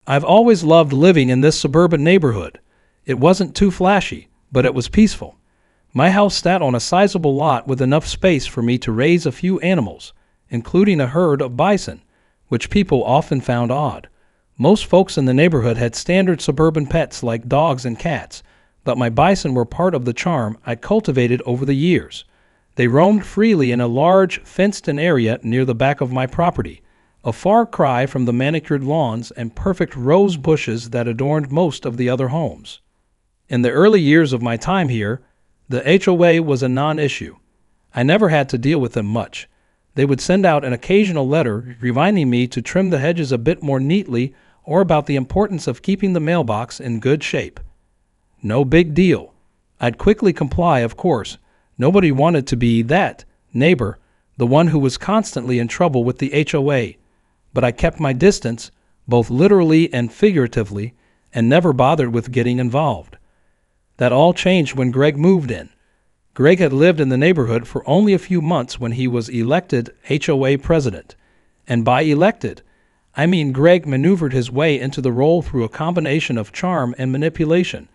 I've always loved living in this suburban neighborhood. It wasn't too flashy, but it was peaceful. My house sat on a sizable lot with enough space for me to raise a few animals, including a herd of bison, which people often found odd. Most folks in the neighborhood had standard suburban pets like dogs and cats, but my bison were part of the charm I'd cultivated over the years. They roamed freely in a large, fenced-in area near the back of my property, a far cry from the manicured lawns and perfect rose bushes that adorned most of the other homes. In the early years of my time here, the HOA was a non-issue. I never had to deal with them much. They would send out an occasional letter reminding me to trim the hedges a bit more neatly or about the importance of keeping the mailbox in good shape. No big deal. I'd quickly comply, of course. Nobody wanted to be that neighbor, the one who was constantly in trouble with the HOA. But I kept my distance, both literally and figuratively, and never bothered with getting involved. That all changed when Greg moved in. Greg had lived in the neighborhood for only a few months when he was elected HOA president. And by elected, I mean Greg maneuvered his way into the role through a combination of charm and manipulation.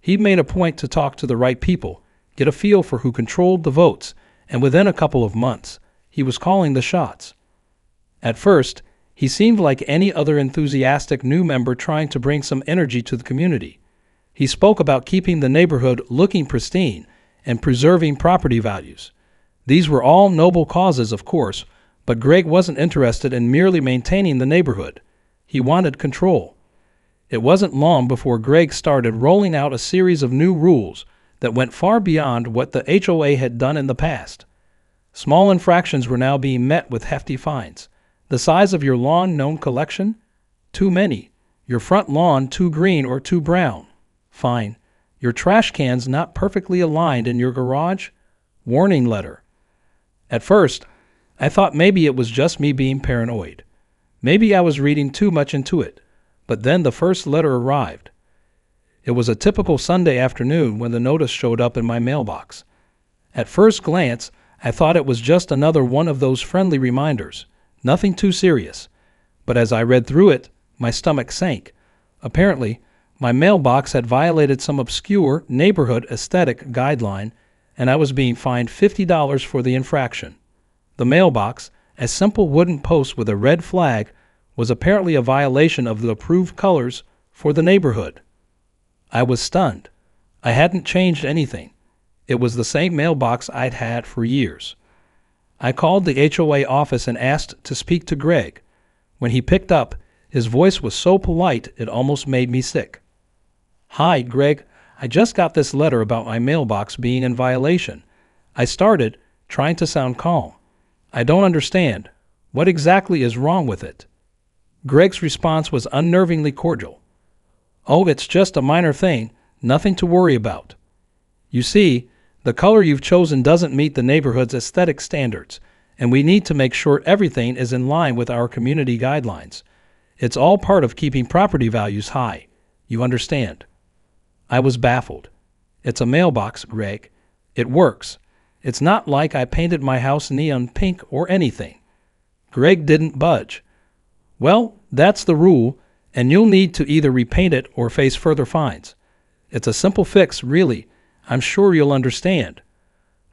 He made a point to talk to the right people, get a feel for who controlled the votes, and within a couple of months, he was calling the shots. At first, he seemed like any other enthusiastic new member trying to bring some energy to the community. He spoke about keeping the neighborhood looking pristine and preserving property values. These were all noble causes, of course, but Greg wasn't interested in merely maintaining the neighborhood. He wanted control. It wasn't long before Greg started rolling out a series of new rules that went far beyond what the HOA had done in the past. Small infractions were now being met with hefty fines. The size of your lawn gnome collection? Too many. Your front lawn too green or too brown? Fine. Your trash cans not perfectly aligned in your garage? Warning letter. At first, I thought maybe it was just me being paranoid. Maybe I was reading too much into it. But then the first letter arrived. It was a typical Sunday afternoon when the notice showed up in my mailbox. At first glance, I thought it was just another one of those friendly reminders. Nothing too serious. But as I read through it, my stomach sank. Apparently, my mailbox had violated some obscure neighborhood aesthetic guideline, and I was being fined $50 for the infraction. The mailbox, a simple wooden post with a red flag, was apparently a violation of the approved colors for the neighborhood. I was stunned. I hadn't changed anything. It was the same mailbox I'd had for years. I called the HOA office and asked to speak to Greg. When he picked up, his voice was so polite it almost made me sick. "Hi, Greg. I just got this letter about my mailbox being in violation." I started, trying to sound calm. "I don't understand. What exactly is wrong with it?" Greg's response was unnervingly cordial. "Oh, it's just a minor thing. Nothing to worry about. You see, the color you've chosen doesn't meet the neighborhood's aesthetic standards, and we need to make sure everything is in line with our community guidelines. It's all part of keeping property values high. You understand?" I was baffled. "It's a mailbox, Greg. It works. It's not like I painted my house neon pink or anything." Greg didn't budge. "Well, that's the rule, and you'll need to either repaint it or face further fines. It's a simple fix, really. I'm sure you'll understand."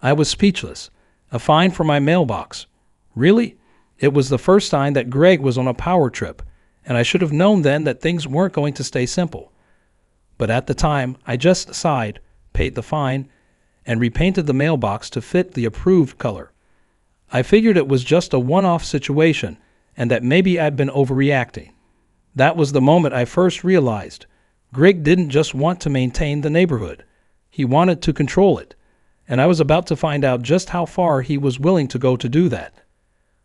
I was speechless. A fine for my mailbox. Really? It was the first sign that Greg was on a power trip, and I should have known then that things weren't going to stay simple. But at the time, I just sighed, paid the fine, and repainted the mailbox to fit the approved color. I figured it was just a one-off situation, and that maybe I'd been overreacting. That was the moment I first realized Greg didn't just want to maintain the neighborhood. He wanted to control it, and I was about to find out just how far he was willing to go to do that.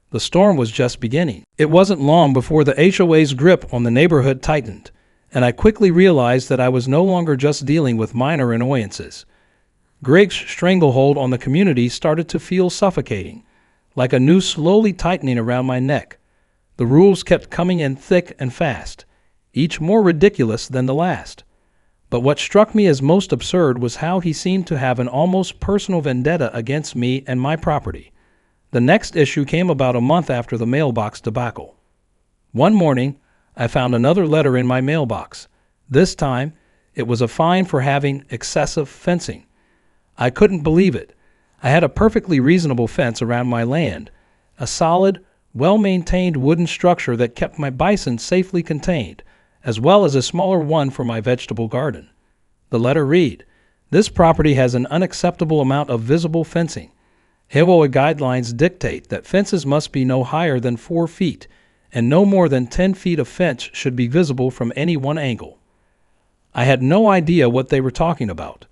The storm was just beginning. It wasn't long before the HOA's grip on the neighborhood tightened, and I quickly realized that I was no longer just dealing with minor annoyances. Greg's stranglehold on the community started to feel suffocating, like a noose slowly tightening around my neck. The rules kept coming in thick and fast, each more ridiculous than the last. But what struck me as most absurd was how he seemed to have an almost personal vendetta against me and my property. The next issue came about a month after the mailbox debacle. One morning, I found another letter in my mailbox. This time, it was a fine for having excessive fencing. I couldn't believe it. I had a perfectly reasonable fence around my land, a solid, well-maintained wooden structure that kept my bison safely contained, as well as a smaller one for my vegetable garden. The letter read, "This property has an unacceptable amount of visible fencing. HOA guidelines dictate that fences must be no higher than 4 feet, and no more than 10 feet of fence should be visible from any one angle." I had no idea what they were talking about.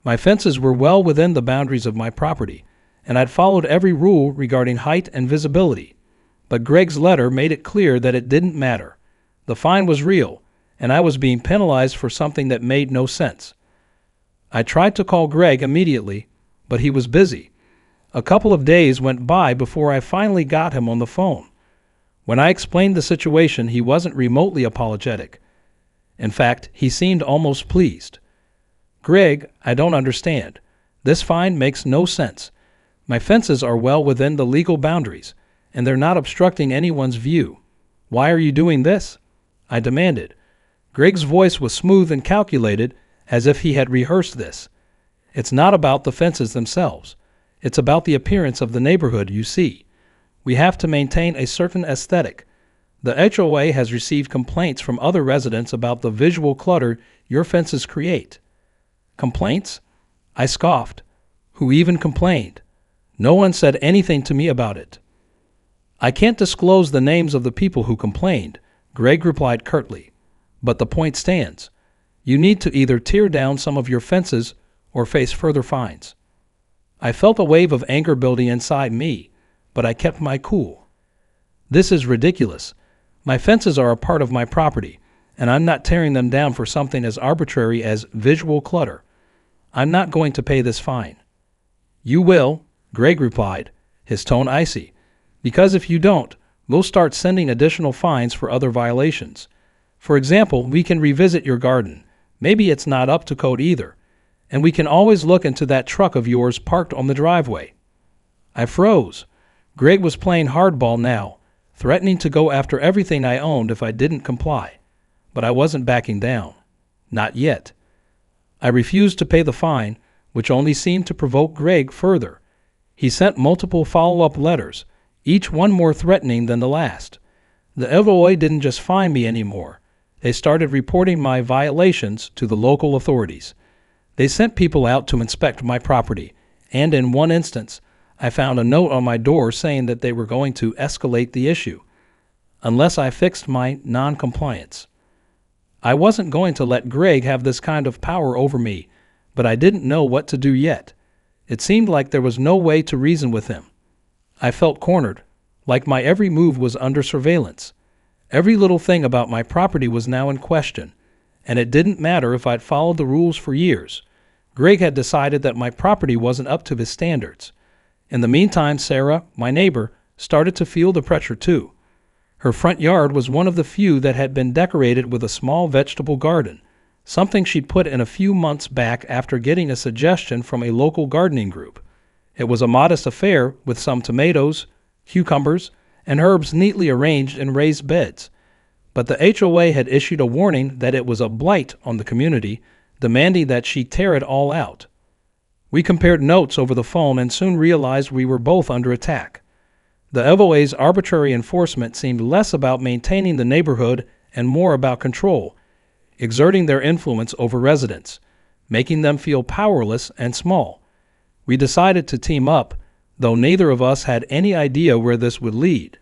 My fences were well within the boundaries of my property, and I'd followed every rule regarding height and visibility. But Greg's letter made it clear that it didn't matter. The fine was real, and I was being penalized for something that made no sense. I tried to call Greg immediately, but he was busy. A couple of days went by before I finally got him on the phone. When I explained the situation, he wasn't remotely apologetic. In fact, he seemed almost pleased. "Greg, I don't understand. This fine makes no sense. My fences are well within the legal boundaries, and they're not obstructing anyone's view. Why are you doing this?" I demanded. Greg's voice was smooth and calculated, as if he had rehearsed this. "It's not about the fences themselves. It's about the appearance of the neighborhood, you see. We have to maintain a certain aesthetic. The HOA has received complaints from other residents about the visual clutter your fences create." "Complaints?" I scoffed. "Who even complained? No one said anything to me about it." "I can't disclose the names of the people who complained," Greg replied curtly. "But the point stands. You need to either tear down some of your fences or face further fines." I felt a wave of anger building inside me, but I kept my cool. "This is ridiculous. My fences are a part of my property, and I'm not tearing them down for something as arbitrary as visual clutter. I'm not going to pay this fine." "You will," Greg replied, his tone icy, "because if you don't, we'll start sending additional fines for other violations. For example, we can revisit your garden. Maybe it's not up to code either. And we can always look into that truck of yours parked on the driveway." I froze. Greg was playing hardball now, threatening to go after everything I owned if I didn't comply. But I wasn't backing down. Not yet. I refused to pay the fine, which only seemed to provoke Greg further. He sent multiple follow-up letters, each one more threatening than the last. The HOA didn't just fine me anymore. They started reporting my violations to the local authorities. They sent people out to inspect my property, and in one instance, I found a note on my door saying that they were going to escalate the issue unless I fixed my non-compliance. I wasn't going to let Greg have this kind of power over me, but I didn't know what to do yet. It seemed like there was no way to reason with him. I felt cornered, like my every move was under surveillance. Every little thing about my property was now in question, and it didn't matter if I'd followed the rules for years. Greg had decided that my property wasn't up to his standards. In the meantime, Sarah, my neighbor, started to feel the pressure too. Her front yard was one of the few that had been decorated with a small vegetable garden, something she'd put in a few months back after getting a suggestion from a local gardening group. It was a modest affair with some tomatoes, cucumbers, and herbs neatly arranged in raised beds. But the HOA had issued a warning that it was a blight on the community, demanding that she tear it all out. We compared notes over the phone and soon realized we were both under attack. The HOA's arbitrary enforcement seemed less about maintaining the neighborhood and more about control, exerting their influence over residents, making them feel powerless and small. We decided to team up, though neither of us had any idea where this would lead.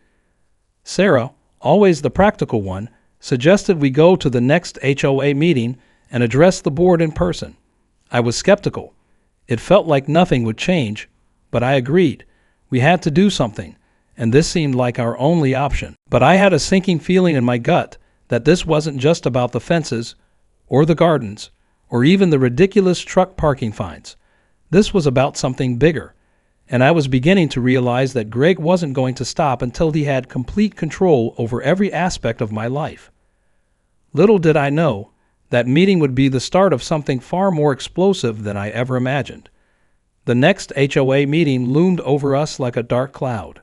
Sarah, always the practical one, suggested we go to the next HOA meeting and address the board in person. I was skeptical. It felt like nothing would change, but I agreed. We had to do something, and this seemed like our only option. But I had a sinking feeling in my gut that this wasn't just about the fences, or the gardens, or even the ridiculous truck parking fines. This was about something bigger, and I was beginning to realize that Greg wasn't going to stop until he had complete control over every aspect of my life. Little did I know, that meeting would be the start of something far more explosive than I ever imagined. The next HOA meeting loomed over us like a dark cloud.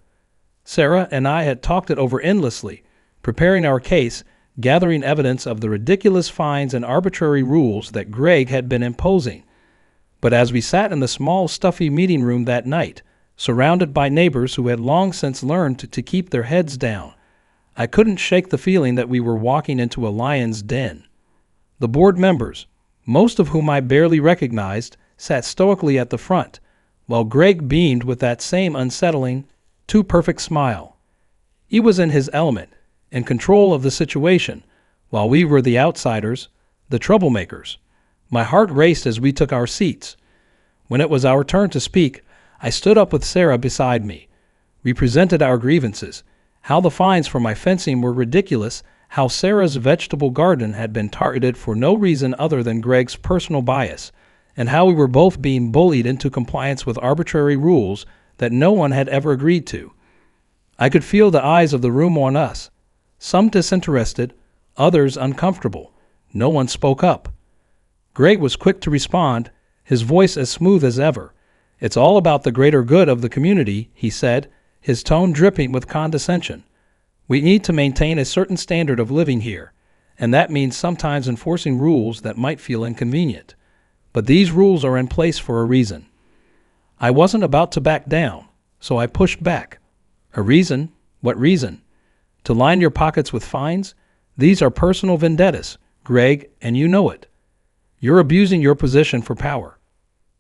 Sarah and I had talked it over endlessly, preparing our case, gathering evidence of the ridiculous fines and arbitrary rules that Greg had been imposing. But as we sat in the small, stuffy meeting room that night, surrounded by neighbors who had long since learned to keep their heads down, I couldn't shake the feeling that we were walking into a lion's den. The board members, most of whom I barely recognized, sat stoically at the front, while Greg beamed with that same unsettling, too-perfect smile. He was in his element, in control of the situation, while we were the outsiders, the troublemakers. My heart raced as we took our seats. When it was our turn to speak, I stood up with Sarah beside me. We presented our grievances, how the fines for my fencing were ridiculous, how Sarah's vegetable garden had been targeted for no reason other than Greg's personal bias, and how we were both being bullied into compliance with arbitrary rules that no one had ever agreed to. I could feel the eyes of the room on us, some disinterested, others uncomfortable. No one spoke up. Greg was quick to respond, his voice as smooth as ever. "It's all about the greater good of the community," he said, his tone dripping with condescension. "We need to maintain a certain standard of living here, and that means sometimes enforcing rules that might feel inconvenient. But these rules are in place for a reason." I wasn't about to back down, so I pushed back. "A reason? What reason? To line your pockets with fines? These are personal vendettas, Greg, and you know it. You're abusing your position for power."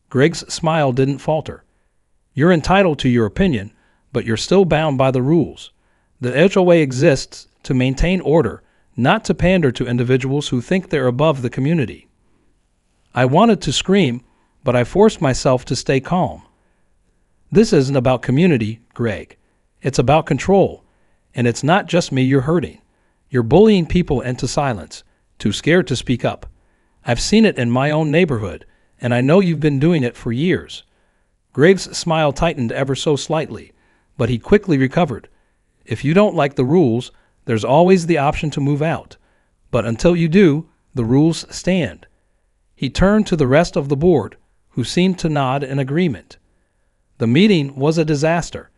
Greg's smile didn't falter. "You're entitled to your opinion, but you're still bound by the rules. The HOA exists to maintain order, not to pander to individuals who think they're above the community." I wanted to scream, but I forced myself to stay calm. "This isn't about community, Greg. It's about control. And it's not just me you're hurting. You're bullying people into silence, too scared to speak up. I've seen it in my own neighborhood, and I know you've been doing it for years." Greg's smile tightened ever so slightly, but he quickly recovered. "If you don't like the rules, there's always the option to move out. But until you do, the rules stand." He turned to the rest of the board, who seemed to nod in agreement. The meeting was a disaster.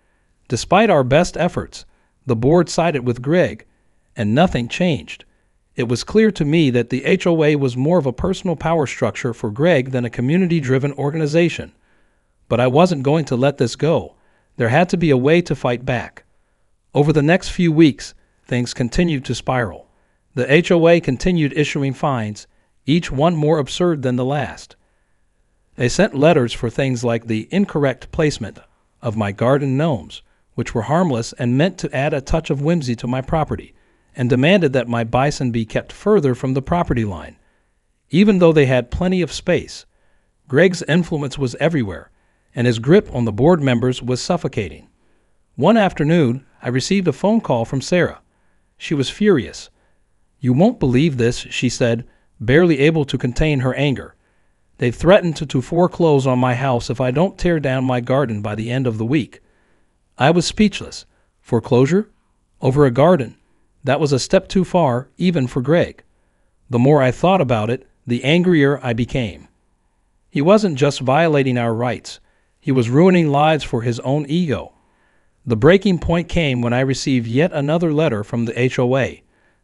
Despite our best efforts, the board sided with Greg, and nothing changed. It was clear to me that the HOA was more of a personal power structure for Greg than a community-driven organization. But I wasn't going to let this go. There had to be a way to fight back. Over the next few weeks, things continued to spiral. The HOA continued issuing fines, each one more absurd than the last. They sent letters for things like the incorrect placement of my garden gnomes, which were harmless and meant to add a touch of whimsy to my property, and demanded that my bison be kept further from the property line. Even though they had plenty of space, Greg's influence was everywhere, and his grip on the board members was suffocating. One afternoon, I received a phone call from Sarah. She was furious. "You won't believe this," she said, barely able to contain her anger. "They've threatened to foreclose on my house if I don't tear down my garden by the end of the week." I was speechless. Foreclosure? Over a garden? That was a step too far, even for Greg. The more I thought about it, the angrier I became. He wasn't just violating our rights. He was ruining lives for his own ego. The breaking point came when I received yet another letter from the HOA.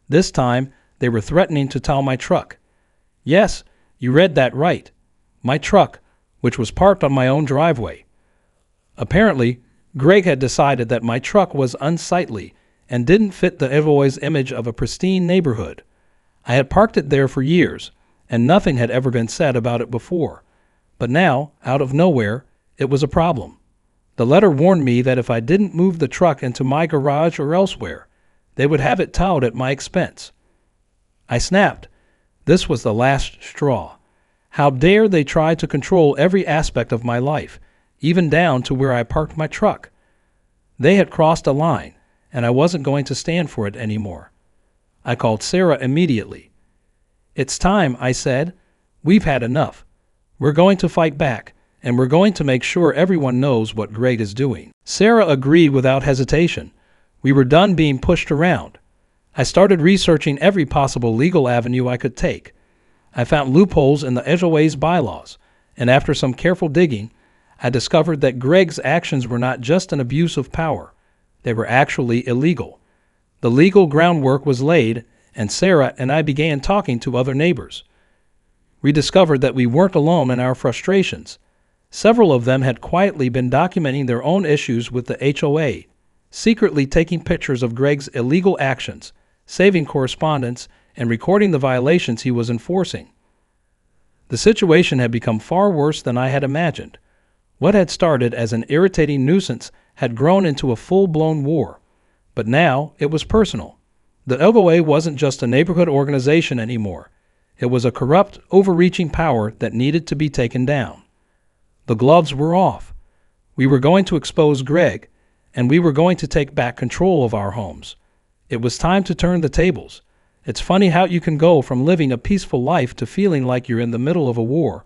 This time, they were threatening to tow my truck. Yes, you read that right. My truck, which was parked on my own driveway. Apparently, Greg had decided that my truck was unsightly and didn't fit the HOA's image of a pristine neighborhood. I had parked it there for years, and nothing had ever been said about it before. But now, out of nowhere, it was a problem. The letter warned me that if I didn't move the truck into my garage or elsewhere, they would have it towed at my expense. I snapped. This was the last straw. How dare they try to control every aspect of my life, even down to where I parked my truck. They had crossed a line, and I wasn't going to stand for it anymore. I called Sarah immediately. "It's time," I said. "We've had enough. We're going to fight back, and we're going to make sure everyone knows what Greg is doing." Sarah agreed without hesitation. We were done being pushed around. I started researching every possible legal avenue I could take. I found loopholes in the HOA's bylaws, and after some careful digging, I discovered that Greg's actions were not just an abuse of power. They were actually illegal. The legal groundwork was laid, and Sarah and I began talking to other neighbors. We discovered that we weren't alone in our frustrations. Several of them had quietly been documenting their own issues with the HOA, secretly taking pictures of Greg's illegal actions, saving correspondence, and recording the violations he was enforcing. The situation had become far worse than I had imagined. What had started as an irritating nuisance had grown into a full-blown war. But now it was personal. The HOA wasn't just a neighborhood organization anymore. It was a corrupt, overreaching power that needed to be taken down. The gloves were off. We were going to expose Greg, and we were going to take back control of our homes. It was time to turn the tables. It's funny how you can go from living a peaceful life to feeling like you're in the middle of a war,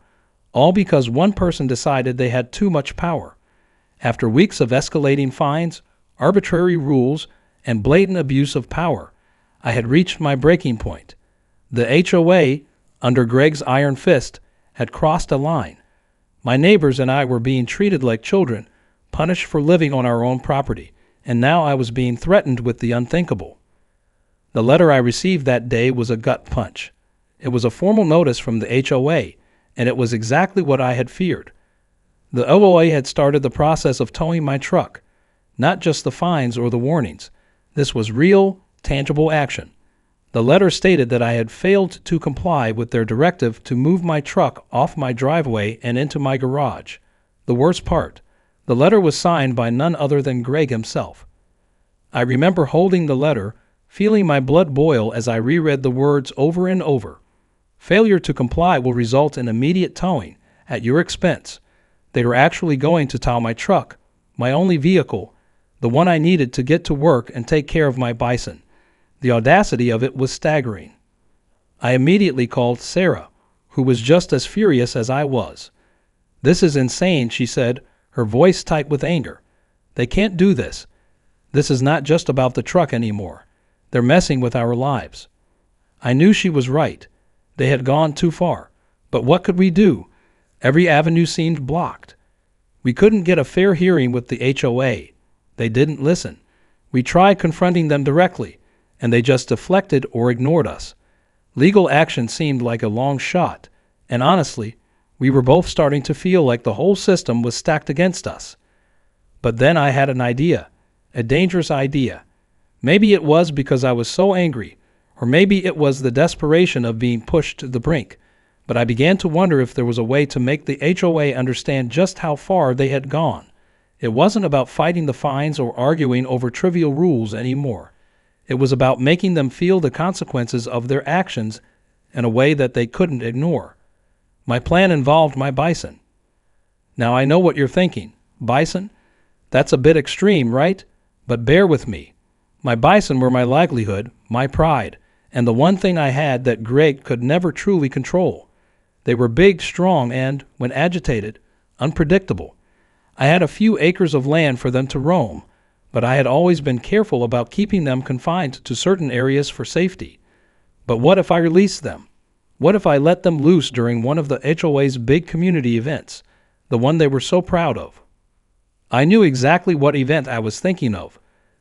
all because one person decided they had too much power. After weeks of escalating fines, arbitrary rules, and blatant abuse of power, I had reached my breaking point. The HOA, under Greg's iron fist, had crossed a line. My neighbors and I were being treated like children, punished for living on our own property, and now I was being threatened with the unthinkable. The letter I received that day was a gut punch. It was a formal notice from the HOA, and it was exactly what I had feared. The HOA had started the process of towing my truck, not just the fines or the warnings. This was real, tangible action. The letter stated that I had failed to comply with their directive to move my truck off my driveway and into my garage. The worst part, the letter was signed by none other than Greg himself. I remember holding the letter, feeling my blood boil as I reread the words over and over. Failure to comply will result in immediate towing, at your expense. They were actually going to tow my truck, my only vehicle, the one I needed to get to work and take care of my Bison. The audacity of it was staggering. I immediately called Sarah, who was just as furious as I was. "This is insane," she said, her voice tight with anger. "They can't do this. This is not just about the truck anymore. They're messing with our lives." I knew she was right. They had gone too far. But what could we do? Every avenue seemed blocked. We couldn't get a fair hearing with the HOA. They didn't listen. We tried confronting them directly, and they just deflected or ignored us. Legal action seemed like a long shot, and honestly, we were both starting to feel like the whole system was stacked against us. But then I had an idea, a dangerous idea. Maybe it was because I was so angry, or maybe it was the desperation of being pushed to the brink, but I began to wonder if there was a way to make the HOA understand just how far they had gone. It wasn't about fighting the fines or arguing over trivial rules anymore. It was about making them feel the consequences of their actions in a way that they couldn't ignore. My plan involved my Bison. Now I know what you're thinking. Bison? That's a bit extreme, right? But bear with me. My Bison were my livelihood, my pride, and the one thing I had that Greg could never truly control. They were big, strong, and, when agitated, unpredictable. I had a few acres of land for them to roam, but I had always been careful about keeping them confined to certain areas for safety. But what if I released them? What if I let them loose during one of the HOA's big community events, the one they were so proud of? I knew exactly what event I was thinking of.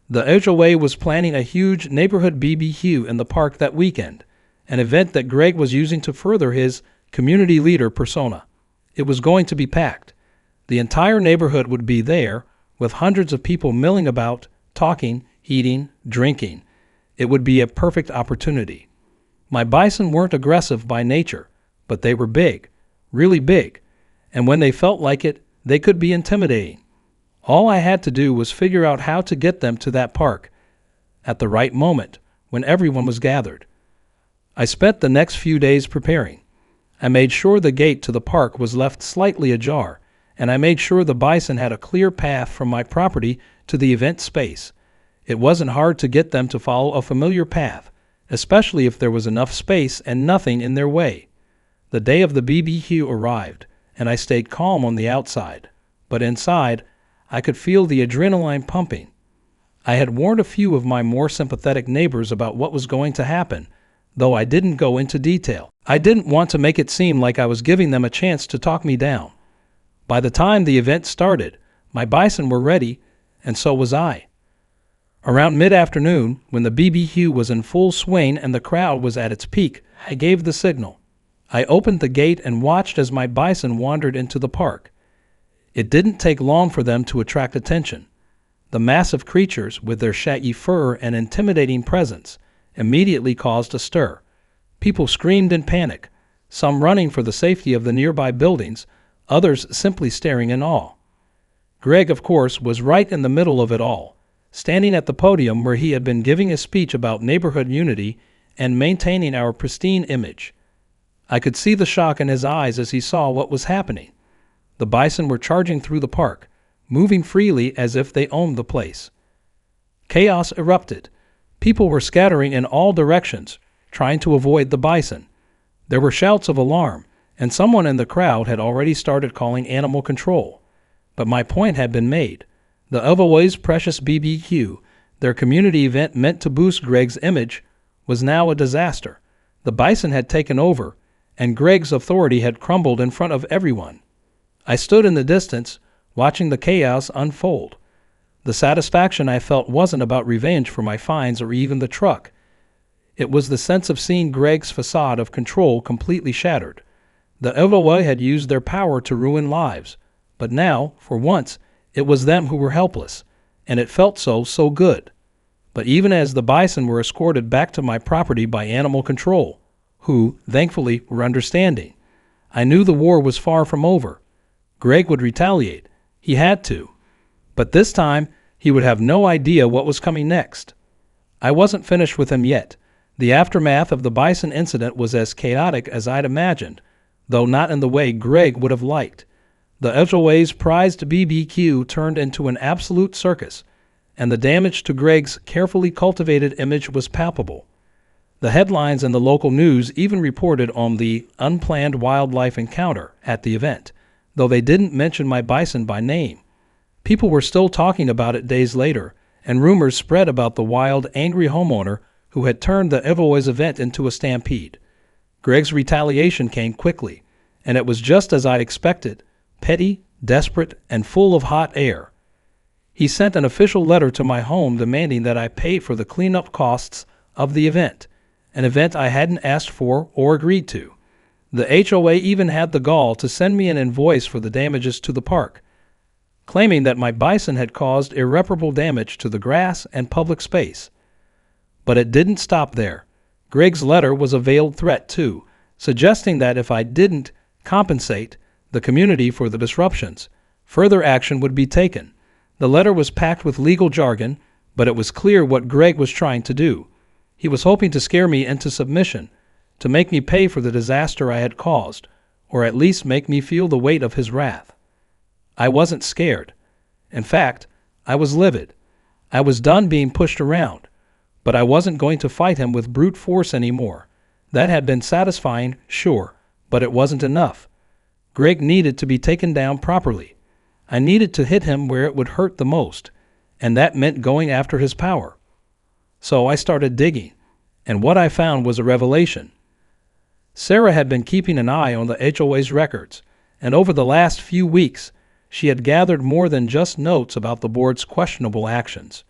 The HOA was planning a huge neighborhood BBQ in the park that weekend, an event that Greg was using to further his community leader persona. It was going to be packed. The entire neighborhood would be there, with hundreds of people milling about, talking, eating, drinking. It would be a perfect opportunity. My Bison weren't aggressive by nature, but they were big, really big, and when they felt like it, they could be intimidating. All I had to do was figure out how to get them to that park at the right moment, when everyone was gathered. I spent the next few days preparing. I made sure the gate to the park was left slightly ajar, and I made sure the Bison had a clear path from my property to the event space. It wasn't hard to get them to follow a familiar path, especially if there was enough space and nothing in their way. The day of the BBQ arrived, and I stayed calm on the outside, but inside, I could feel the adrenaline pumping. I had warned a few of my more sympathetic neighbors about what was going to happen, though I didn't go into detail. I didn't want to make it seem like I was giving them a chance to talk me down. By the time the event started, my Bison were ready, and so was I. Around mid-afternoon, when the BBQ was in full swing and the crowd was at its peak, I gave the signal. I opened the gate and watched as my bison wandered into the park. It didn't take long for them to attract attention. The massive creatures, with their shaggy fur and intimidating presence, immediately caused a stir. People screamed in panic, some running for the safety of the nearby buildings, others simply staring in awe. Greg, of course, was right in the middle of it all, standing at the podium where he had been giving a speech about neighborhood unity and maintaining our pristine image. I could see the shock in his eyes as he saw what was happening. The bison were charging through the park, moving freely as if they owned the place. Chaos erupted. People were scattering in all directions, trying to avoid the bison. There were shouts of alarm, and someone in the crowd had already started calling animal control. But my point had been made. The HOA's precious BBQ, their community event meant to boost Greg's image, was now a disaster. The bison had taken over, and Greg's authority had crumbled in front of everyone. I stood in the distance, watching the chaos unfold. The satisfaction I felt wasn't about revenge for my fines or even the truck. It was the sense of seeing Greg's facade of control completely shattered. The HOA had used their power to ruin lives, but now, for once, it was them who were helpless, and it felt so good. But even as the bison were escorted back to my property by animal control, who, thankfully, were understanding, I knew the war was far from over. Greg would retaliate. He had to. But this time, he would have no idea what was coming next. I wasn't finished with him yet. The aftermath of the bison incident was as chaotic as I'd imagined, though not in the way Greg would have liked. The HOA's prized BBQ turned into an absolute circus, and the damage to Greg's carefully cultivated image was palpable. The headlines in the local news even reported on the unplanned wildlife encounter at the event, though they didn't mention my bison by name. People were still talking about it days later, and rumors spread about the wild, angry homeowner who had turned the HOA's event into a stampede. Greg's retaliation came quickly, and it was just as I'd expected, petty, desperate, and full of hot air. He sent an official letter to my home demanding that I pay for the cleanup costs of the event, an event I hadn't asked for or agreed to. The HOA even had the gall to send me an invoice for the damages to the park, claiming that my bison had caused irreparable damage to the grass and public space. But it didn't stop there. Greg's letter was a veiled threat, too, suggesting that if I didn't compensate the community for the disruptions, further action would be taken. The letter was packed with legal jargon, but it was clear what Greg was trying to do. He was hoping to scare me into submission, to make me pay for the disaster I had caused, or at least make me feel the weight of his wrath. I wasn't scared. In fact, I was livid. I was done being pushed around, but I wasn't going to fight him with brute force anymore. That had been satisfying, sure, but it wasn't enough. Greg needed to be taken down properly. I needed to hit him where it would hurt the most, and that meant going after his power. So I started digging, and what I found was a revelation. Sarah had been keeping an eye on the HOA's records, and over the last few weeks, she had gathered more than just notes about the board's questionable actions.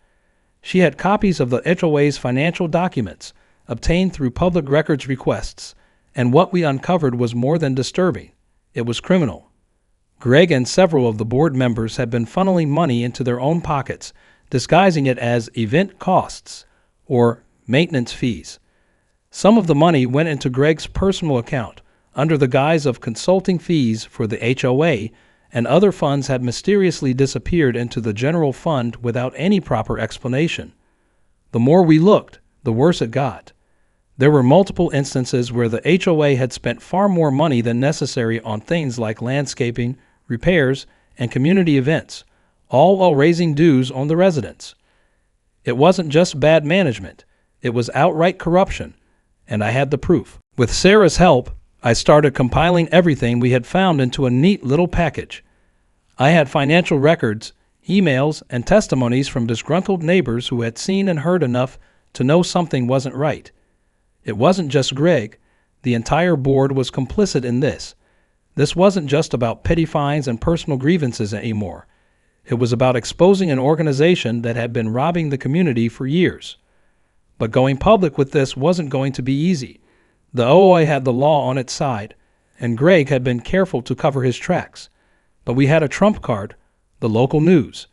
She had copies of the HOA's financial documents, obtained through public records requests, and what we uncovered was more than disturbing. It was criminal. Greg and several of the board members had been funneling money into their own pockets, disguising it as event costs or maintenance fees. Some of the money went into Greg's personal account under the guise of consulting fees for the HOA, and other funds had mysteriously disappeared into the general fund without any proper explanation. The more we looked, the worse it got. There were multiple instances where the HOA had spent far more money than necessary on things like landscaping, repairs, and community events, all while raising dues on the residents. It wasn't just bad management, it was outright corruption, and I had the proof. With Sarah's help, I started compiling everything we had found into a neat little package. I had financial records, emails, and testimonies from disgruntled neighbors who had seen and heard enough to know something wasn't right. It wasn't just Greg. The entire board was complicit in this. This wasn't just about petty fines and personal grievances anymore. It was about exposing an organization that had been robbing the community for years. But going public with this wasn't going to be easy. The OA had the law on its side, and Greg had been careful to cover his tracks. But we had a trump card, the local news.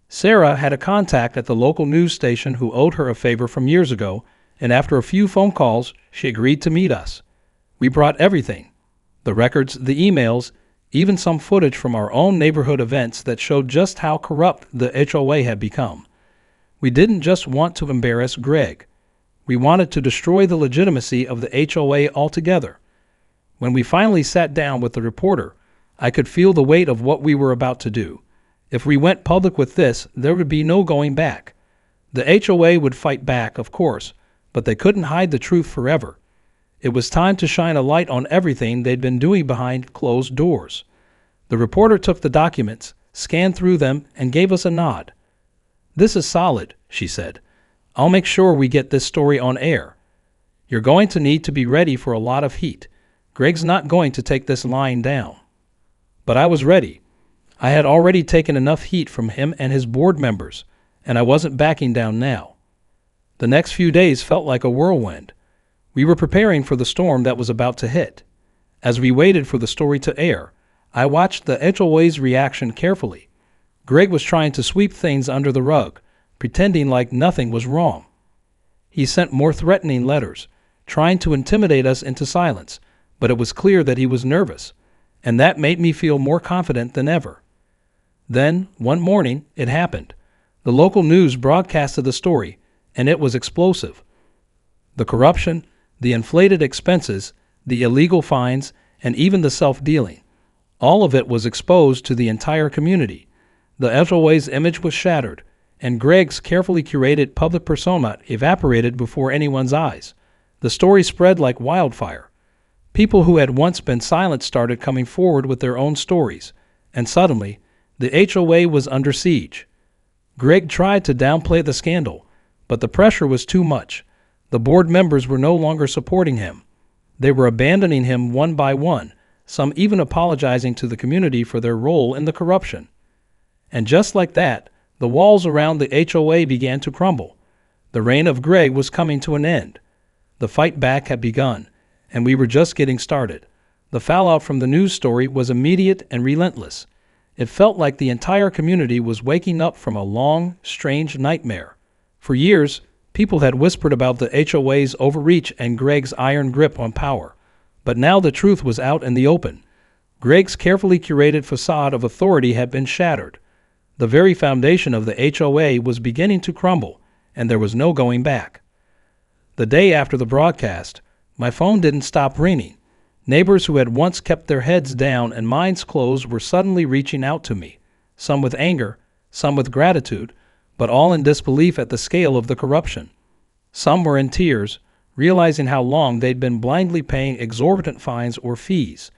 Sarah had a contact at the local news station who owed her a favor from years ago, and after a few phone calls, she agreed to meet us. We brought everything: the records, the emails, even some footage from our own neighborhood events that showed just how corrupt the HOA had become. We didn't just want to embarrass Greg. We wanted to destroy the legitimacy of the HOA altogether. When we finally sat down with the reporter, I could feel the weight of what we were about to do. If we went public with this, there would be no going back. The HOA would fight back, of course, but they couldn't hide the truth forever. It was time to shine a light on everything they'd been doing behind closed doors. The reporter took the documents, scanned through them, and gave us a nod. "This is solid," she said. "I'll make sure we get this story on air. You're going to need to be ready for a lot of heat. Greg's not going to take this lying down." But I was ready. I had already taken enough heat from him and his board members, and I wasn't backing down now. The next few days felt like a whirlwind. We were preparing for the storm that was about to hit. As we waited for the story to air, I watched the HOA's reaction carefully. Greg was trying to sweep things under the rug, pretending like nothing was wrong. He sent more threatening letters, trying to intimidate us into silence, but it was clear that he was nervous, and that made me feel more confident than ever. Then, one morning, it happened. The local news broadcasted the story, and it was explosive. The corruption, the inflated expenses, the illegal fines, and even the self-dealing. All of it was exposed to the entire community. The HOA's image was shattered, and Greg's carefully curated public persona evaporated before anyone's eyes. The story spread like wildfire. People who had once been silent started coming forward with their own stories, and suddenly, the HOA was under siege. Greg tried to downplay the scandal, but the pressure was too much. The board members were no longer supporting him. They were abandoning him one by one, some even apologizing to the community for their role in the corruption. And just like that, the walls around the HOA began to crumble. The reign of Greg was coming to an end. The fight back had begun, and we were just getting started. The fallout from the news story was immediate and relentless. It felt like the entire community was waking up from a long, strange nightmare. For years, people had whispered about the HOA's overreach and Greg's iron grip on power. But now the truth was out in the open. Greg's carefully curated facade of authority had been shattered. The very foundation of the HOA was beginning to crumble, and there was no going back. The day after the broadcast, my phone didn't stop ringing. Neighbors who had once kept their heads down and minds closed were suddenly reaching out to me, some with anger, some with gratitude, but all in disbelief at the scale of the corruption. Some were in tears, realizing how long they'd been blindly paying exorbitant fines or fees.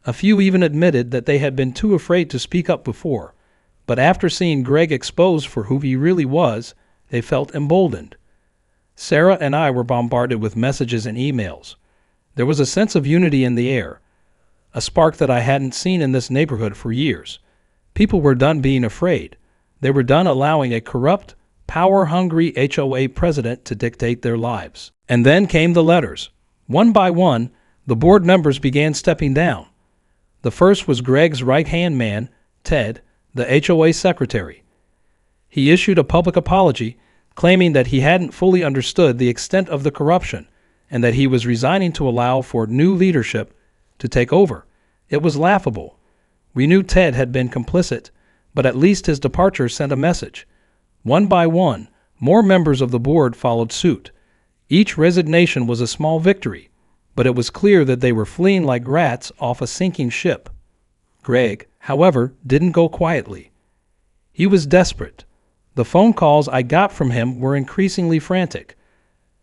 A few even admitted that they had been too afraid to speak up before, but after seeing Greg exposed for who he really was, they felt emboldened. Sarah and I were bombarded with messages and emails. There was a sense of unity in the air, a spark that I hadn't seen in this neighborhood for years. People were done being afraid. They were done allowing a corrupt, power-hungry HOA president to dictate their lives. And then came the letters. One by one, the board members began stepping down. The first was Greg's right-hand man, Ted, the HOA secretary. He issued a public apology, claiming that he hadn't fully understood the extent of the corruption and that he was resigning to allow for new leadership to take over. It was laughable. We knew Ted had been complicit, but at least his departure sent a message. One by one, more members of the board followed suit. Each resignation was a small victory, but it was clear that they were fleeing like rats off a sinking ship. Greg, however, didn't go quietly. He was desperate. The phone calls I got from him were increasingly frantic.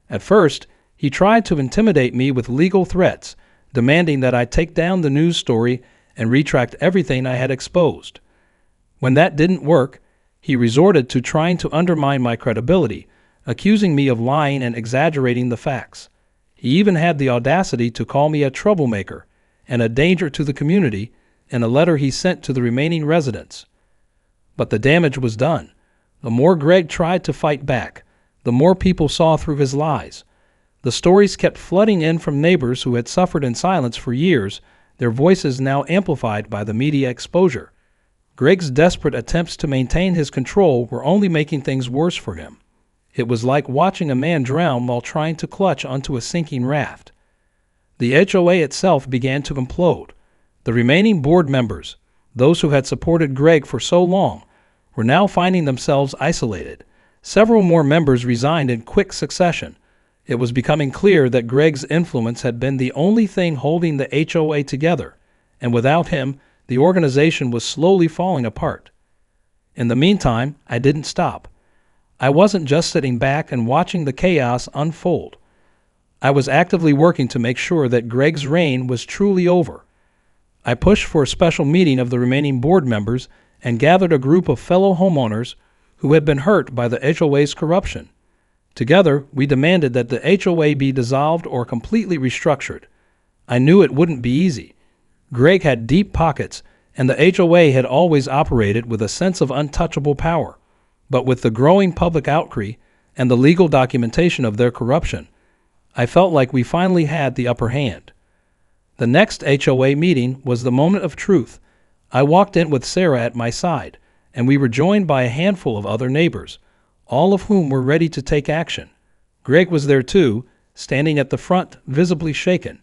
At first, he tried to intimidate me with legal threats, demanding that I take down the news story and retract everything I had exposed. When that didn't work, he resorted to trying to undermine my credibility, accusing me of lying and exaggerating the facts. He even had the audacity to call me a troublemaker and a danger to the community in a letter he sent to the remaining residents. But the damage was done. The more Greg tried to fight back, the more people saw through his lies. The stories kept flooding in from neighbors who had suffered in silence for years, their voices now amplified by the media exposure. Greg's desperate attempts to maintain his control were only making things worse for him. It was like watching a man drown while trying to clutch onto a sinking raft. The HOA itself began to implode. The remaining board members, those who had supported Greg for so long, were now finding themselves isolated. Several more members resigned in quick succession. It was becoming clear that Greg's influence had been the only thing holding the HOA together, and without him, the organization was slowly falling apart. In the meantime, I didn't stop. I wasn't just sitting back and watching the chaos unfold. I was actively working to make sure that Greg's reign was truly over. I pushed for a special meeting of the remaining board members and gathered a group of fellow homeowners who had been hurt by the HOA's corruption. Together, we demanded that the HOA be dissolved or completely restructured. I knew it wouldn't be easy. Greg had deep pockets, and the HOA had always operated with a sense of untouchable power. But with the growing public outcry and the legal documentation of their corruption, I felt like we finally had the upper hand. The next HOA meeting was the moment of truth. I walked in with Sarah at my side, and we were joined by a handful of other neighbors, all of whom were ready to take action. Greg was there too, standing at the front, visibly shaken.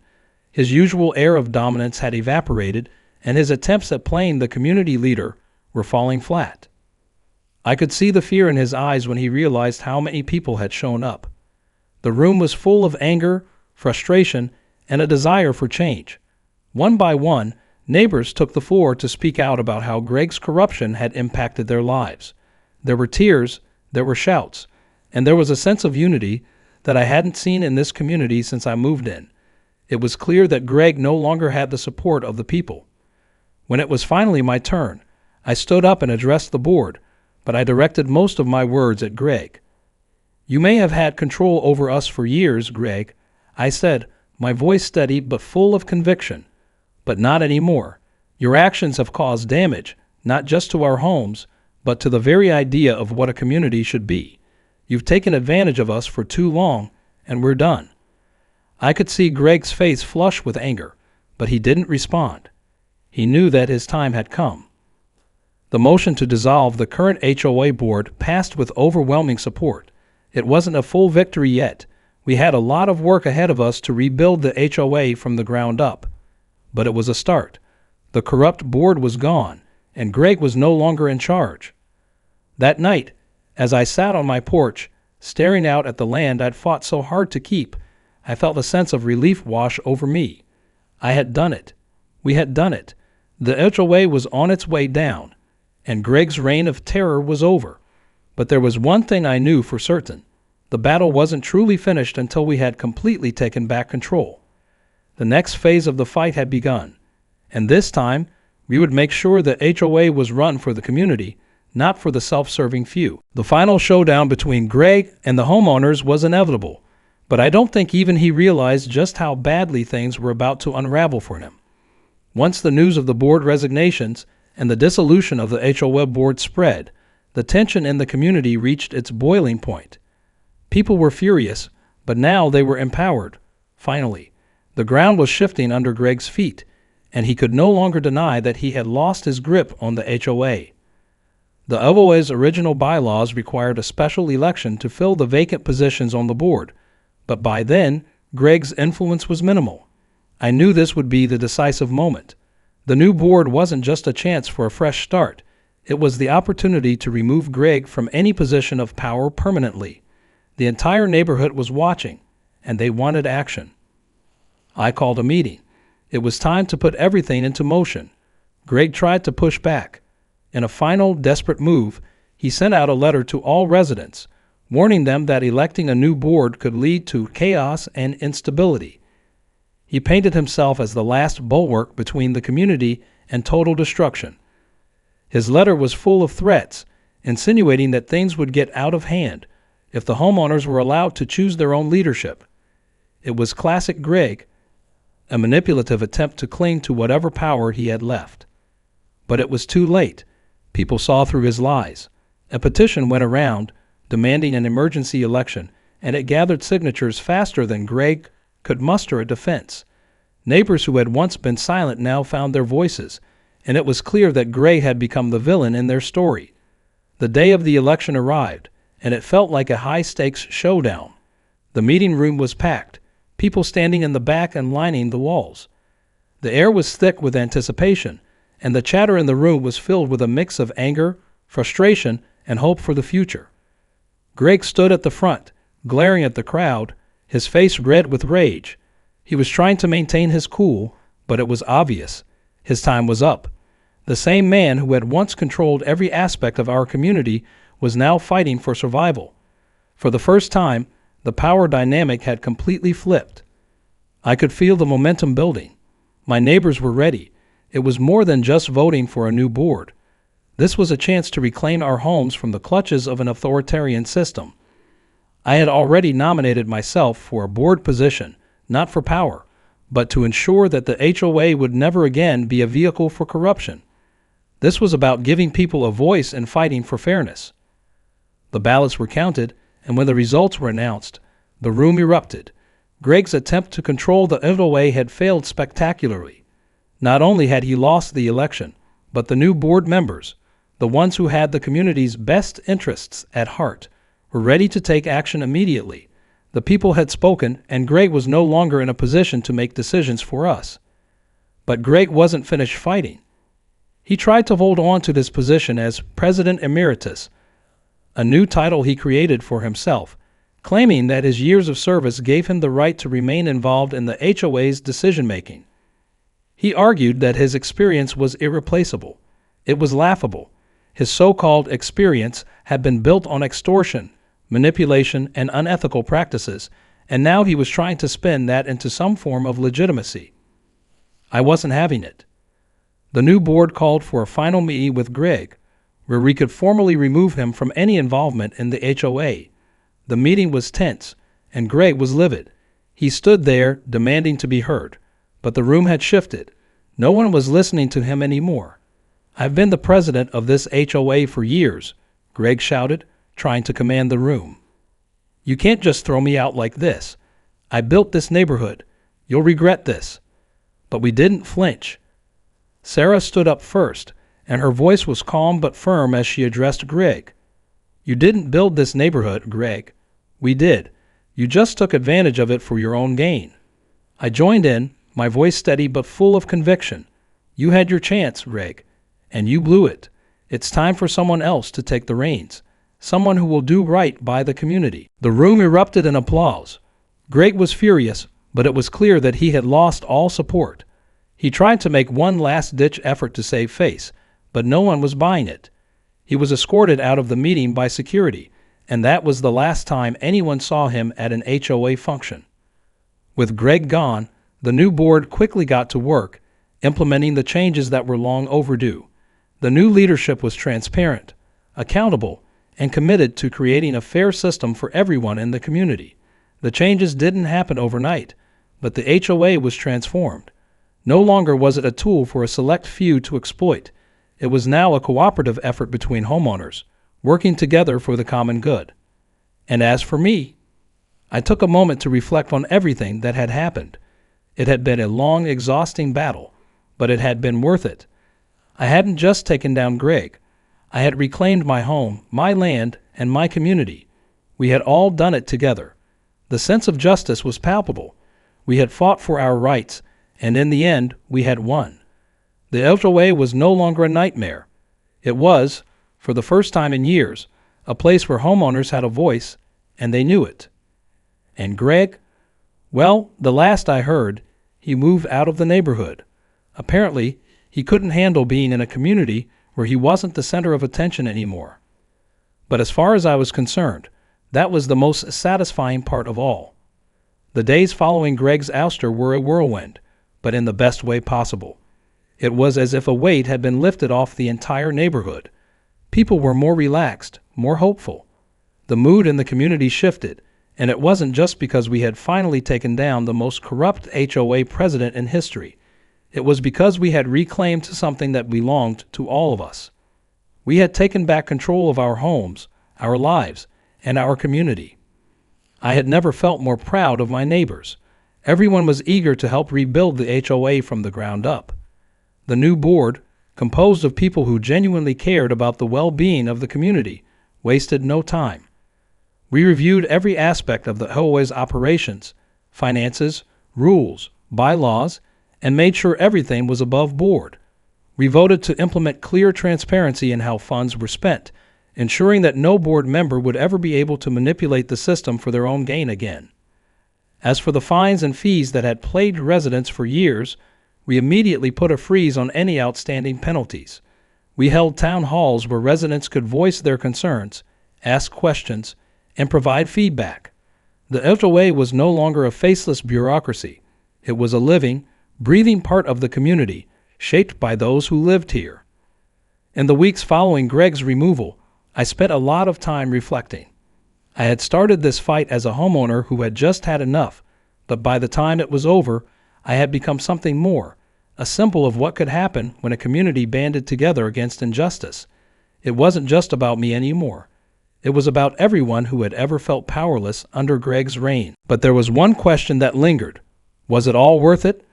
His usual air of dominance had evaporated, and his attempts at playing the community leader were falling flat. I could see the fear in his eyes when he realized how many people had shown up. The room was full of anger, frustration, and a desire for change. One by one, neighbors took the floor to speak out about how Greg's corruption had impacted their lives. There were tears, there were shouts, and there was a sense of unity that I hadn't seen in this community since I moved in. It was clear that Greg no longer had the support of the people. When it was finally my turn, I stood up and addressed the board, but I directed most of my words at Greg. "You may have had control over us for years, Greg," I said, my voice steady but full of conviction. "But not anymore. Your actions have caused damage, not just to our homes, but to the very idea of what a community should be. You've taken advantage of us for too long, and we're done." I could see Greg's face flush with anger, but he didn't respond. He knew that his time had come. The motion to dissolve the current HOA board passed with overwhelming support. It wasn't a full victory yet. We had a lot of work ahead of us to rebuild the HOA from the ground up. But it was a start. The corrupt board was gone, and Greg was no longer in charge. That night, as I sat on my porch, staring out at the land I'd fought so hard to keep, I felt a sense of relief wash over me. I had done it. We had done it. The HOA was on its way down, and Greg's reign of terror was over. But there was one thing I knew for certain. The battle wasn't truly finished until we had completely taken back control. The next phase of the fight had begun, and this time we would make sure the HOA was run for the community, not for the self-serving few. The final showdown between Greg and the homeowners was inevitable, but I don't think even he realized just how badly things were about to unravel for him. Once the news of the board resignations and the dissolution of the HOA board spread, the tension in the community reached its boiling point. People were furious, but now they were empowered. Finally, the ground was shifting under Greg's feet, and he could no longer deny that he had lost his grip on the HOA. The HOA's original bylaws required a special election to fill the vacant positions on the board, but by then, Greg's influence was minimal. I knew this would be the decisive moment. The new board wasn't just a chance for a fresh start. It was the opportunity to remove Greg from any position of power permanently. The entire neighborhood was watching, and they wanted action. I called a meeting. It was time to put everything into motion. Greg tried to push back. In a final, desperate move, he sent out a letter to all residents, warning them that electing a new board could lead to chaos and instability. He painted himself as the last bulwark between the community and total destruction. His letter was full of threats, insinuating that things would get out of hand if the homeowners were allowed to choose their own leadership. It was classic Greg, a manipulative attempt to cling to whatever power he had left. But it was too late. People saw through his lies. A petition went around demanding an emergency election, and it gathered signatures faster than Greg could muster a defense. Neighbors who had once been silent now found their voices, and it was clear that Gray had become the villain in their story. The day of the election arrived, and it felt like a high-stakes showdown. The meeting room was packed, people standing in the back and lining the walls. The air was thick with anticipation, and the chatter in the room was filled with a mix of anger, frustration, and hope for the future. Greg stood at the front, glaring at the crowd, his face red with rage. He was trying to maintain his cool, but it was obvious. His time was up. The same man who had once controlled every aspect of our community was now fighting for survival. For the first time, the power dynamic had completely flipped. I could feel the momentum building. My neighbors were ready. It was more than just voting for a new board. This was a chance to reclaim our homes from the clutches of an authoritarian system. I had already nominated myself for a board position, not for power, but to ensure that the HOA would never again be a vehicle for corruption. This was about giving people a voice and fighting for fairness. The ballots were counted, and when the results were announced, the room erupted. Greg's attempt to control the HOA had failed spectacularly. Not only had he lost the election, but the new board members, the ones who had the community's best interests at heart, were ready to take action immediately. The people had spoken, and Greg was no longer in a position to make decisions for us. But Greg wasn't finished fighting. He tried to hold on to this position as President Emeritus, a new title he created for himself, claiming that his years of service gave him the right to remain involved in the HOA's decision-making. He argued that his experience was irreplaceable. It was laughable. His so-called experience had been built on extortion, manipulation, and unethical practices, and now he was trying to spin that into some form of legitimacy. I wasn't having it. The new board called for a final meeting with Greg, where we could formally remove him from any involvement in the HOA. The meeting was tense, and Greg was livid. He stood there, demanding to be heard, but the room had shifted. No one was listening to him anymore. "I've been the president of this HOA for years," Greg shouted, trying to command the room. "You can't just throw me out like this. I built this neighborhood. You'll regret this." But we didn't flinch. Sarah stood up first, and her voice was calm but firm as she addressed Greg. "You didn't build this neighborhood, Greg. We did. You just took advantage of it for your own gain." I joined in, my voice steady but full of conviction. "You had your chance, Greg, and you blew it. It's time for someone else to take the reins, someone who will do right by the community." The room erupted in applause. Greg was furious, but it was clear that he had lost all support. He tried to make one last-ditch effort to save face, but no one was buying it. He was escorted out of the meeting by security, and that was the last time anyone saw him at an HOA function. With Greg gone, the new board quickly got to work, implementing the changes that were long overdue. The new leadership was transparent, accountable, and committed to creating a fair system for everyone in the community. The changes didn't happen overnight, but the HOA was transformed. No longer was it a tool for a select few to exploit. It was now a cooperative effort between homeowners, working together for the common good. And as for me, I took a moment to reflect on everything that had happened. It had been a long, exhausting battle, but it had been worth it. I hadn't just taken down Greg. I had reclaimed my home, my land, and my community. We had all done it together. The sense of justice was palpable. We had fought for our rights, and in the end, we had won. The HOA was no longer a nightmare. It was, for the first time in years, a place where homeowners had a voice, and they knew it. And Greg? Well, the last I heard, he moved out of the neighborhood. Apparently, he couldn't handle being in a community where he wasn't the center of attention anymore. But as far as I was concerned, that was the most satisfying part of all. The days following Greg's ouster were a whirlwind, but in the best way possible. It was as if a weight had been lifted off the entire neighborhood. People were more relaxed, more hopeful. The mood in the community shifted, and it wasn't just because we had finally taken down the most corrupt HOA president in history. It was because we had reclaimed something that belonged to all of us. We had taken back control of our homes, our lives, and our community. I had never felt more proud of my neighbors. Everyone was eager to help rebuild the HOA from the ground up. The new board, composed of people who genuinely cared about the well-being of the community, wasted no time. We reviewed every aspect of the HOA's operations, finances, rules, bylaws, and made sure everything was above board. We voted to implement clear transparency in how funds were spent, ensuring that no board member would ever be able to manipulate the system for their own gain again. As for the fines and fees that had plagued residents for years, we immediately put a freeze on any outstanding penalties. We held town halls where residents could voice their concerns, ask questions, and provide feedback. The HOA was no longer a faceless bureaucracy. It was a living, breathing part of the community, shaped by those who lived here. In the weeks following Greg's removal, I spent a lot of time reflecting. I had started this fight as a homeowner who had just had enough, but by the time it was over, I had become something more, a symbol of what could happen when a community banded together against injustice. It wasn't just about me anymore. It was about everyone who had ever felt powerless under Greg's reign. But there was one question that lingered. Was it all worth it?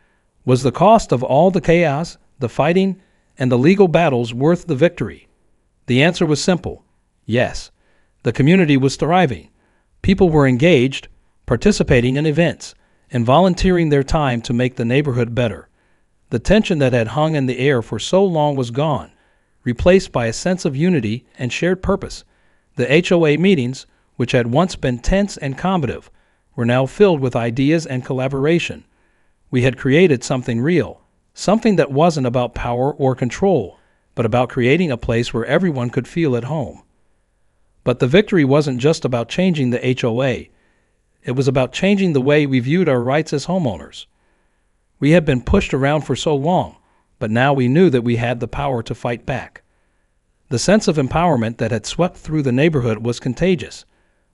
Was the cost of all the chaos, the fighting, and the legal battles worth the victory? The answer was simple. Yes. The community was thriving. People were engaged, participating in events, and volunteering their time to make the neighborhood better. The tension that had hung in the air for so long was gone, replaced by a sense of unity and shared purpose. The HOA meetings, which had once been tense and combative, were now filled with ideas and collaboration. We had created something real, something that wasn't about power or control, but about creating a place where everyone could feel at home. But the victory wasn't just about changing the HOA. It was about changing the way we viewed our rights as homeowners. We had been pushed around for so long, but now we knew that we had the power to fight back. The sense of empowerment that had swept through the neighborhood was contagious.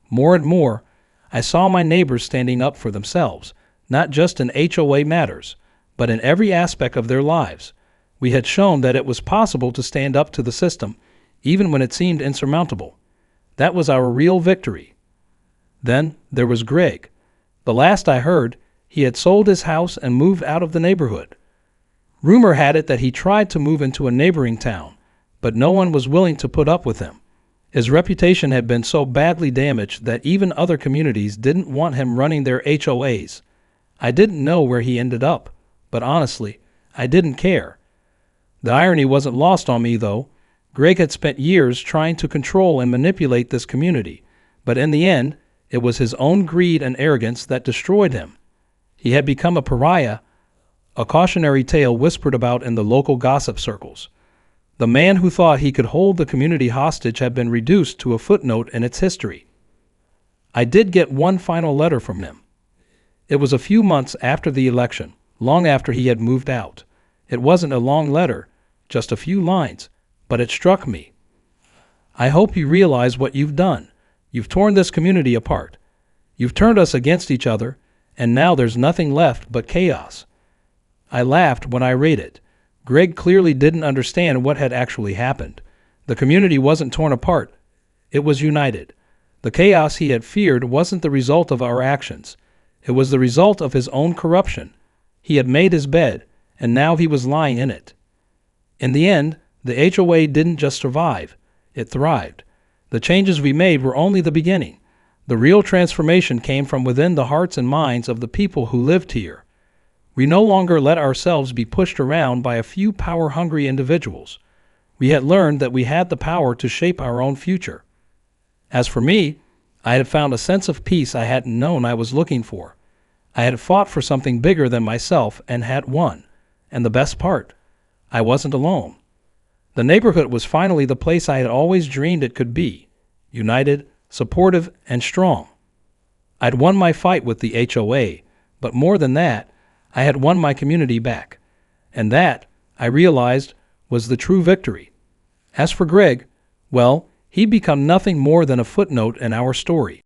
More and more, I saw my neighbors standing up for themselves, not just in HOA matters, but in every aspect of their lives. We had shown that it was possible to stand up to the system, even when it seemed insurmountable. That was our real victory. Then there was Greg. The last I heard, he had sold his house and moved out of the neighborhood. Rumor had it that he tried to move into a neighboring town, but no one was willing to put up with him. His reputation had been so badly damaged that even other communities didn't want him running their HOAs. I didn't know where he ended up, but honestly, I didn't care. The irony wasn't lost on me, though. Greg had spent years trying to control and manipulate this community, but in the end, it was his own greed and arrogance that destroyed him. He had become a pariah, a cautionary tale whispered about in the local gossip circles. The man who thought he could hold the community hostage had been reduced to a footnote in its history. I did get one final letter from him. It was a few months after the election, long after he had moved out. It wasn't a long letter, just a few lines, but it struck me. I hope you realize what you've done. You've torn this community apart. You've turned us against each other, and now there's nothing left but chaos. I laughed when I read it. Greg clearly didn't understand what had actually happened. The community wasn't torn apart. It was united. The chaos he had feared wasn't the result of our actions. It was the result of his own corruption. He had made his bed, and now he was lying in it. In the end, the HOA didn't just survive. It thrived. The changes we made were only the beginning. The real transformation came from within the hearts and minds of the people who lived here. We no longer let ourselves be pushed around by a few power-hungry individuals. We had learned that we had the power to shape our own future. As for me, I had found a sense of peace I hadn't known I was looking for. I had fought for something bigger than myself and had won. And the best part, I wasn't alone. The neighborhood was finally the place I had always dreamed it could be, united, supportive, and strong. I'd won my fight with the HOA, but more than that, I had won my community back. And that, I realized, was the true victory. As for Greg, well, he'd become nothing more than a footnote in our story.